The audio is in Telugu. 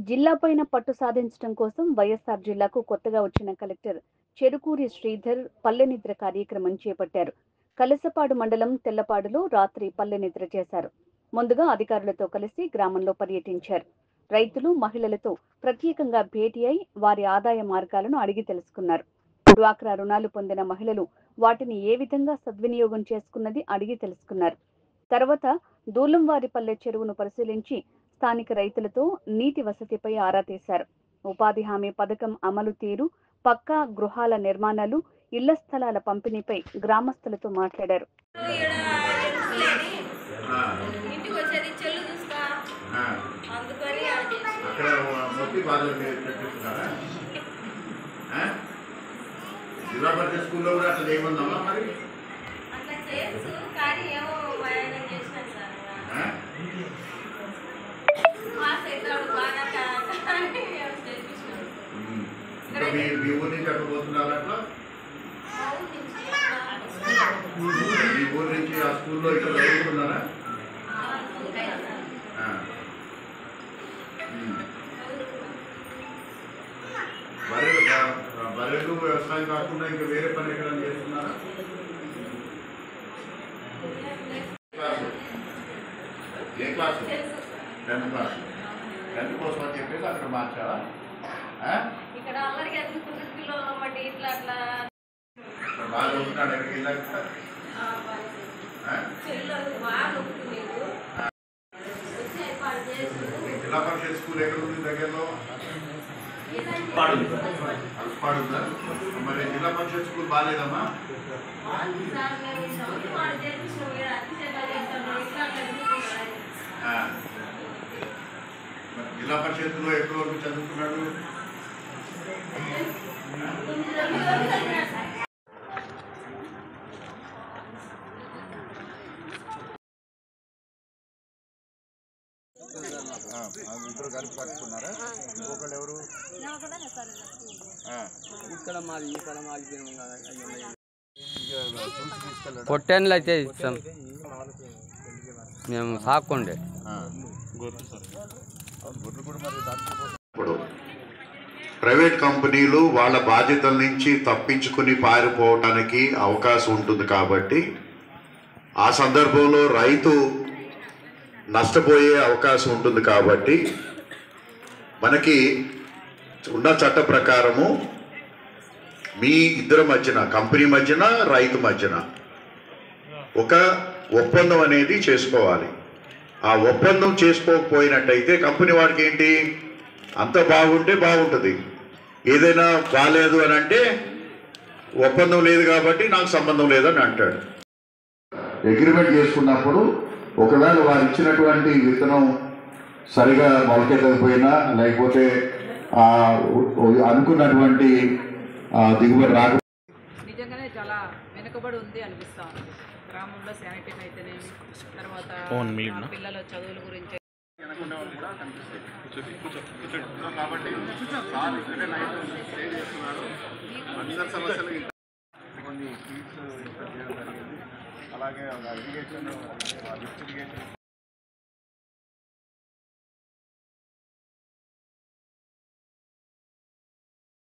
జిల్లాపైన పట్టు సాధించడం కోసం వైఎస్ఆర్ జిల్లాకు కొత్తగా వచ్చిన కలెక్టర్ చెరుకూరి శ్రీధర్ పల్లెనిద్ర కార్యక్రమం చేపట్టారు. కలసపాడు మండలం తెల్లపాడులో రాత్రి పల్లెనిద్ర చేశారు. ముందుగా అధికారులతో కలిసి గ్రామంలో పర్యటించారు. రైతులు, మహిళలతో ప్రత్యేకంగా భేటీ అయి వారి ఆదాయ మార్గాలను అడిగి తెలుసుకున్నారు. డ్వాక్రా రుణాలు పొందిన మహిళలు వాటిని ఏ విధంగా సద్వినియోగం చేసుకున్నది అడిగి తెలుసుకున్నారు. తర్వాత దూలంవారిపల్లె చెరువును పరిశీలించి స్థానిక రైతులతో నీటి వసతిపై ఆరా తీశారు. ఉపాధి హామీ పథకం అమలు తీరు, పక్కా గృహాల నిర్మాణాలు, ఇళ్ల స్థలాల పంపిణీపై గ్రామస్తులతో మాట్లాడారు. జిల్లా పరిషత్ స్కూల్లో కూడా అట్లా ఏముందమ్మా మరి మీ ఊరి నుంచి అక్కడ పోతున్నారు అట్లా మీ ఊరి నుంచి ఆ స్కూల్లో ఇక్కడ చదువుకున్నారా? బర్రెలు వ్యవసాయం కాకుండా ఇంకా వేరే పని ఎక్కడ చేస్తున్నారా? ఏ క్లాసు? 10th class. 10th కోసం అని చెప్పేసి అక్కడ మార్చారా? బాగా చదువుతున్నాడు ఎక్కడికి వెళ్ళాక? జిల్లా పరిషత్ స్కూల్ ఎక్కడ ఉంది దగ్గరలో? అల్పాడుందా? మరి జిల్లా పరిషత్ స్కూల్ బాగాలేదమ్మా? జిల్లా పరిషత్తులో ఎక్కడి వరకు చదువుతున్నాడు? ఇద్దరు కలిపి కట్టుకున్నారా? ఇంకొకళ్ళు ఎవరు? పొట్టెన్లు అయితే ఇస్తాం మేము సాకుండే. ఇప్పుడు ప్రైవేట్ కంపెనీలు వాళ్ళ బాధ్యతల నుంచి తప్పించుకుని పారిపోవటానికి అవకాశం ఉంటుంది కాబట్టి ఆ సందర్భంలో రైతు నష్టపోయే అవకాశం ఉంటుంది కాబట్టి మనకి ఉన్న చట్ట ప్రకారము మీ ఇద్దరి మధ్యన, కంపెనీ మధ్యన, రైతు మధ్యన ఒక ఒప్పందం అనేది చేసుకోవాలి. ఆ ఒప్పందం చేసుకోకపోయినట్టయితే కంపెనీ వాడికి ఏంటి, అంత బాగుంటే బాగుంటుంది, ఏదైనా బాగాలేదు అని అంటే ఒప్పందం లేదు కాబట్టి నాకు సంబంధం లేదని అంటాడు. అగ్రిమెంట్ చేసుకున్నప్పుడు ఒకవేళ వారు ఇచ్చినటువంటి విత్తనం సరిగా మొలకెత్తకపోయినా లేకపోతే అనుకున్నటువంటి దిగుబడి రాక నిజంగానే చాలా వెనుకబడి ఉంది అనిపిస్తాను. గ్రామంలో శానిటైజ్ అయితేనేమి, తర్వాత పిల్లల చదువుల గురించి అలాగే